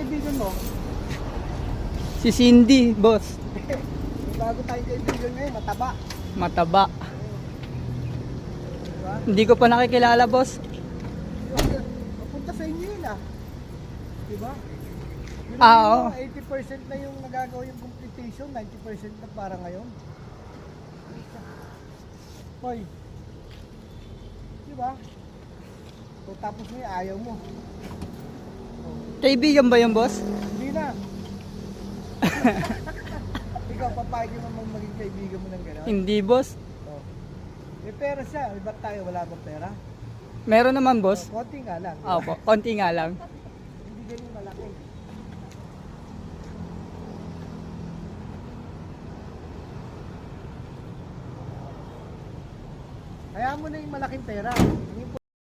kaibigan mo? Si Cindy, boss. Bago tayong kaibigan ngayon, mataba. Mataba. Diba? Hindi ko pa nakikilala, boss. Papunta sa inyo yun ah. Diba? Yun Ah, na oo. yun, 80% na yung nagagawa yung completion, 90% na para ngayon. Hoy. Diba? So, tapos mo yung ayaw mo. Kaibigan ba yung boss? Hindi na. Ikaw, papayag mo naman maging kaibigan mo ng gano'n? Hindi, boss. Oh. May pera siya. Ba't tayo wala bang pera? Meron naman, boss. Oh, konti nga lang. Opo, konti nga lang. Hindi ganyan malaki. Kaya mo na yung malaking pera.